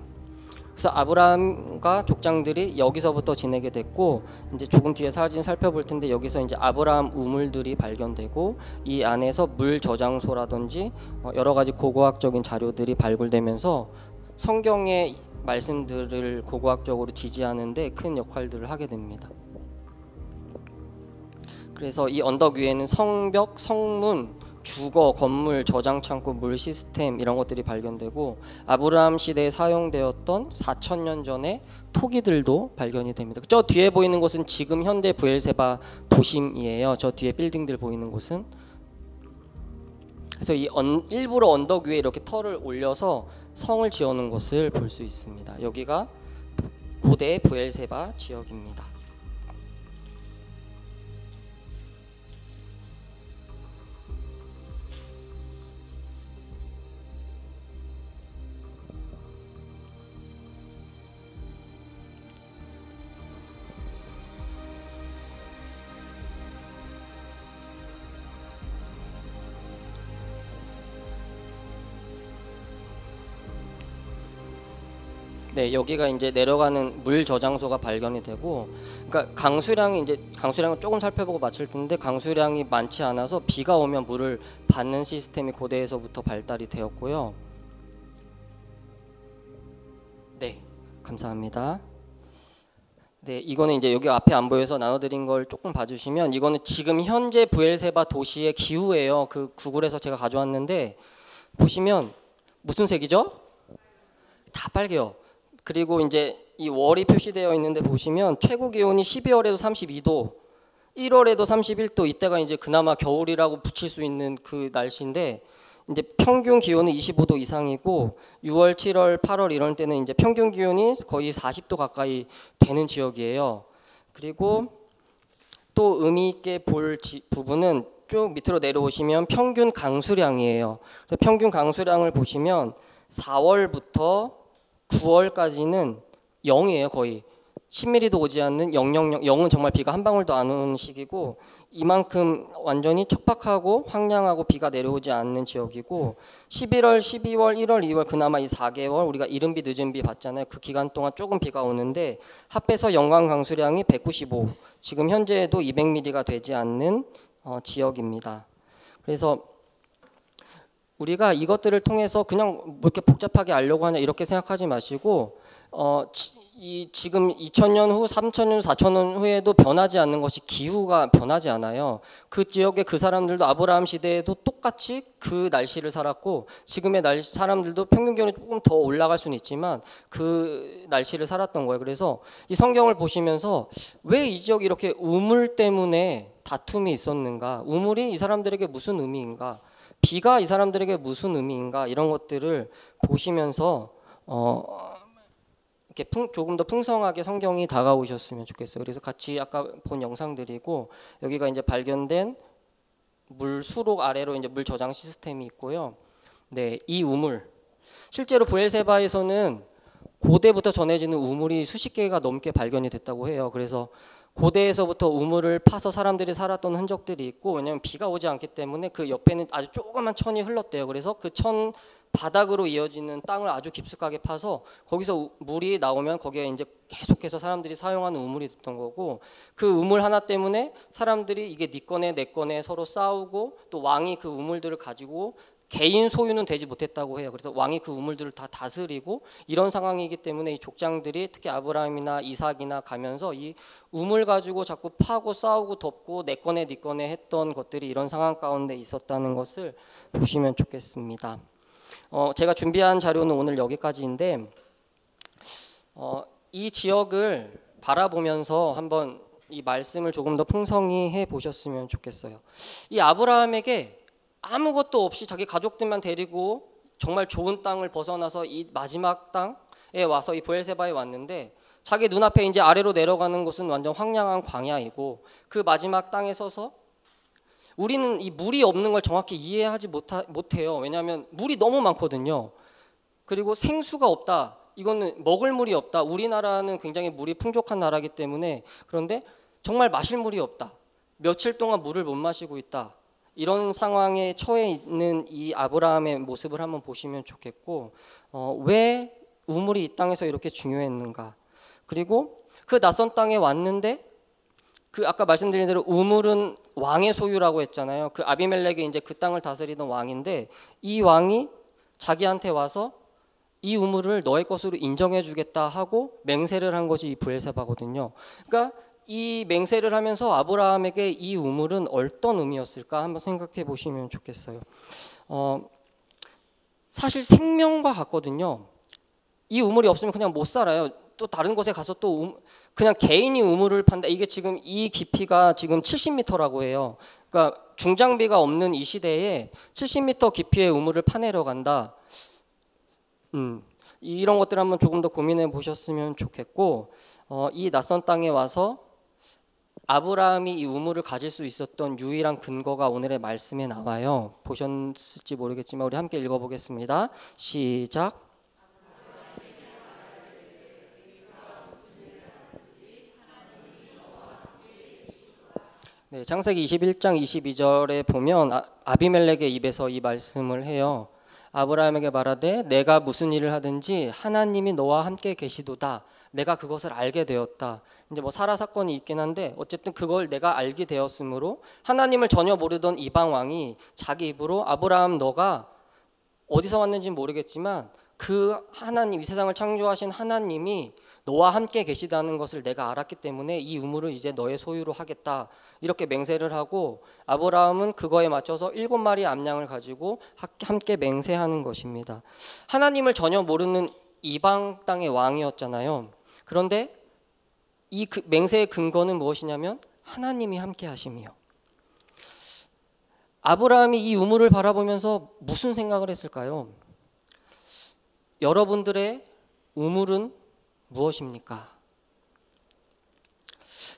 그래서 아브라함과 족장들이 여기서부터 지내게 됐고 이제 조금 뒤에 사진 살펴볼 텐데 여기서 이제 아브라함 우물들이 발견되고 이 안에서 물 저장소라든지 여러 가지 고고학적인 자료들이 발굴되면서 성경의 말씀들을 고고학적으로 지지하는데 큰 역할들을 하게 됩니다. 그래서 이 언덕 위에는 성벽, 성문, 주거, 건물, 저장 창고, 물 시스템 이런 것들이 발견되고 아브라함 시대에 사용되었던 4000년 전의 토기들도 발견이 됩니다. 저 뒤에 보이는 곳은 지금 현대 부엘세바 도심이에요. 저 뒤에 빌딩들 보이는 곳은. 그래서 일부러 언덕 위에 이렇게 터를 올려서 성을 지어놓은 것을 볼 수 있습니다. 여기가 고대 부엘세바 지역입니다. 네, 여기가 이제 내려가는 물 저장소가 발견이 되고, 그러니까 강수량을 조금 살펴보고 마칠 텐데 강수량이 많지 않아서 비가 오면 물을 받는 시스템이 고대에서부터 발달이 되었고요. 네, 감사합니다. 네, 이거는 이제 여기 앞에 안 보여서 나눠드린 걸 조금 봐주시면 이거는 지금 현재 브엘세바 도시의 기후예요. 그 구글에서 제가 가져왔는데 보시면 무슨 색이죠? 다 빨개요. 그리고 이제 이 월이 표시되어 있는데 보시면 최고 기온이 12월에도 32도, 1월에도 31도, 이때가 이제 그나마 겨울이라고 붙일 수 있는 그 날씨인데 이제 평균 기온은 25도 이상이고 6월, 7월, 8월 이런 때는 이제 평균 기온이 거의 40도 가까이 되는 지역이에요. 그리고 또 의미 있게 볼 부분은 쭉 밑으로 내려오시면 평균 강수량이에요. 그래서 평균 강수량을 보시면 4월부터 9월까지는 0이에요. 거의 10mm도 오지 않는 000, 0은 정말 비가 한 방울도 안 오는 시기고 이만큼 완전히 척박하고 황량하고 비가 내려오지 않는 지역이고 11월, 12월, 1월, 2월 그나마 이 4개월 우리가 이른 비 늦은 비 봤잖아요. 그 기간 동안 조금 비가 오는데 합해서 연간 강수량이 195, 지금 현재에도 200mm가 되지 않는 지역입니다. 그래서 우리가 이것들을 통해서 그냥 뭐 이렇게 복잡하게 알려고 하냐 이렇게 생각하지 마시고 지금 2000년 후, 3000년, 4000년 후에도 변하지 않는 것이 기후가 변하지 않아요. 그 지역의 그 사람들도 아브라함 시대에도 똑같이 그 날씨를 살았고 지금의 사람들도 평균 기온이 조금 더 올라갈 수는 있지만 그 날씨를 살았던 거예요. 그래서 이 성경을 보시면서 왜 이 지역이 이렇게 우물 때문에 다툼이 있었는가, 우물이 이 사람들에게 무슨 의미인가, 비가 이 사람들에게 무슨 의미인가, 이런 것들을 보시면서 이렇게 조금 더 풍성하게 성경이 다가오셨으면 좋겠어요. 그래서 같이 아까 본 영상들이고 여기가 이제 발견된 물 수록 아래로 이제 물 저장 시스템이 있고요. 네, 이 우물 실제로 브엘세바에서는 고대부터 전해지는 우물이 수십 개가 넘게 발견이 됐다고 해요. 그래서 고대에서부터 우물을 파서 사람들이 살았던 흔적들이 있고, 왜냐하면 비가 오지 않기 때문에 그 옆에는 아주 조그만 천이 흘렀대요. 그래서 그 천 바닥으로 이어지는 땅을 아주 깊숙하게 파서 거기서 물이 나오면 거기에 이제 계속해서 사람들이 사용하는 우물이 됐던 거고, 그 우물 하나 때문에 사람들이 이게 네 거네 내 거네 서로 싸우고, 또 왕이 그 우물들을 가지고 개인 소유는 되지 못했다고 해요. 그래서 왕이 그 우물들을 다 다스리고 이런 상황이기 때문에 이 족장들이 특히 아브라함이나 이삭이나 가면서 이 우물 가지고 자꾸 파고 싸우고 덮고 내 거네 네 거네 했던 것들이 이런 상황 가운데 있었다는 것을 보시면 좋겠습니다. 제가 준비한 자료는 오늘 여기까지인데 이 지역을 바라보면서 한번 이 말씀을 조금 더 풍성히 해 보셨으면 좋겠어요. 이 아브라함에게 아무것도 없이 자기 가족들만 데리고 정말 좋은 땅을 벗어나서 이 마지막 땅에 와서 이 브엘세바에 왔는데, 자기 눈앞에 이제 아래로 내려가는 곳은 완전 황량한 광야이고, 그 마지막 땅에 서서 우리는 이 물이 없는 걸 정확히 이해하지 못해요. 왜냐하면 물이 너무 많거든요. 그리고 생수가 없다, 이거는 먹을 물이 없다. 우리나라는 굉장히 물이 풍족한 나라이기 때문에. 그런데 정말 마실 물이 없다, 며칠 동안 물을 못 마시고 있다, 이런 상황에 처해 있는 이 아브라함의 모습을 한번 보시면 좋겠고, 왜 우물이 이 땅에서 이렇게 중요했는가, 그리고 그 낯선 땅에 왔는데 그 아까 말씀드린 대로 우물은 왕의 소유라고 했잖아요. 그 아비멜렉이 이제 그 땅을 다스리던 왕인데, 이 왕이 자기한테 와서 이 우물을 너의 것으로 인정해 주겠다 하고 맹세를 한 것이 이 브엘세바거든요. 그러니까 이 맹세를 하면서 아브라함에게 이 우물은 어떤 의미였을까 한번 생각해 보시면 좋겠어요. 사실 생명과 같거든요. 이 우물이 없으면 그냥 못 살아요. 또 다른 곳에 가서 또 그냥 개인이 우물을 판다. 이게 지금 이 깊이가 지금 70m라고 해요. 그러니까 중장비가 없는 이 시대에 70m 깊이의 우물을 파내려 간다. 이런 것들 한번 조금 더 고민해 보셨으면 좋겠고, 이 낯선 땅에 와서 아브라함이 이 우물을 가질 수 있었던 유일한 근거가 오늘의 말씀에 나와요. 보셨을지 모르겠지만 우리 함께 읽어보겠습니다. 시작. 네, 창세기 21장 22절에 보면 아비멜렉의 입에서 이 말씀을 해요. 아브라함에게 말하되 내가 무슨 일을 하든지 하나님이 너와 함께 계시도다. 내가 그것을 알게 되었다. 이제 뭐 사라 사건이 있긴 한데 어쨌든 그걸 내가 알게 되었으므로 하나님을 전혀 모르던 이방 왕이 자기 입으로 아브라함 너가 어디서 왔는지는 모르겠지만 그 하나님, 이 세상을 창조하신 하나님이 너와 함께 계시다는 것을 내가 알았기 때문에 이 우물을 이제 너의 소유로 하겠다, 이렇게 맹세를 하고, 아브라함은 그거에 맞춰서 7마리 암양을 가지고 함께 맹세하는 것입니다. 하나님을 전혀 모르는 이방 땅의 왕이었잖아요. 그런데 이 맹세의 근거는 무엇이냐면 하나님이 함께 하심이요. 아브라함이 이 우물을 바라보면서 무슨 생각을 했을까요? 여러분들의 우물은 무엇입니까?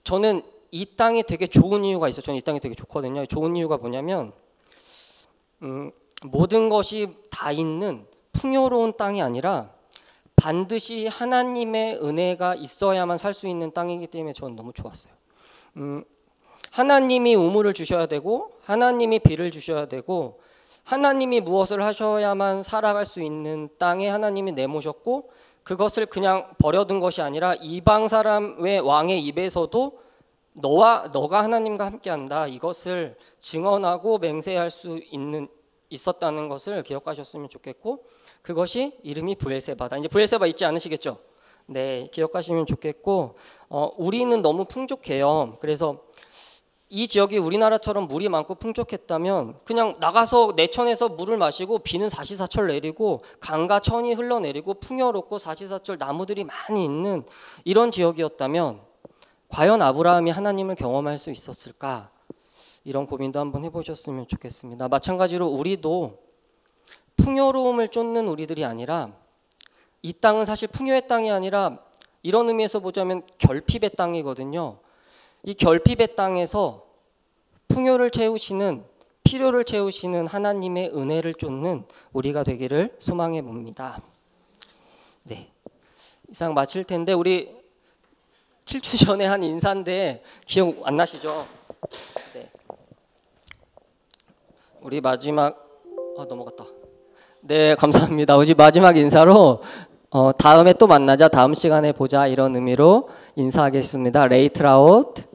저는 이 땅이 되게 좋은 이유가 있어요. 저는 이 땅이 되게 좋거든요. 좋은 이유가 뭐냐면 모든 것이 다 있는 풍요로운 땅이 아니라 반드시 하나님의 은혜가 있어야만 살 수 있는 땅이기 때문에 저는 너무 좋았어요. 하나님이 우물을 주셔야 되고, 하나님이 비를 주셔야 되고, 하나님이 무엇을 하셔야만 살아갈 수 있는 땅에 하나님이 내모셨고, 그것을 그냥 버려둔 것이 아니라 이방 사람의 왕의 입에서도 너가 하나님과 함께한다, 이것을 증언하고 맹세할 수 있었다는 것을 기억하셨으면 좋겠고, 그것이 이름이 브엘세바다. 이제 브엘세바 잊지 않으시겠죠? 네, 기억하시면 좋겠고, 우리는 너무 풍족해요. 그래서 이 지역이 우리나라처럼 물이 많고 풍족했다면 그냥 나가서 내천에서 물을 마시고 비는 사시사철 내리고 강과 천이 흘러내리고 풍요롭고 사시사철 나무들이 많이 있는 이런 지역이었다면 과연 아브라함이 하나님을 경험할 수 있었을까? 이런 고민도 한번 해보셨으면 좋겠습니다. 마찬가지로 우리도 풍요로움을 쫓는 우리들이 아니라, 이 땅은 사실 풍요의 땅이 아니라 이런 의미에서 보자면 결핍의 땅이거든요. 이 결핍의 땅에서 풍요를 채우시는, 필요를 채우시는 하나님의 은혜를 쫓는 우리가 되기를 소망해 봅니다. 네, 이상 마칠 텐데, 우리 7주 전에 한 인사인데 기억 안 나시죠? 네. 우리 마지막 넘어갔다. 네, 감사합니다. 우리 마지막 인사로 다음에 또 만나자, 다음 시간에 보자, 이런 의미로 인사하겠습니다. 레이트라웃.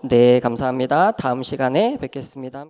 네, 감사합니다. 다음 시간에 뵙겠습니다.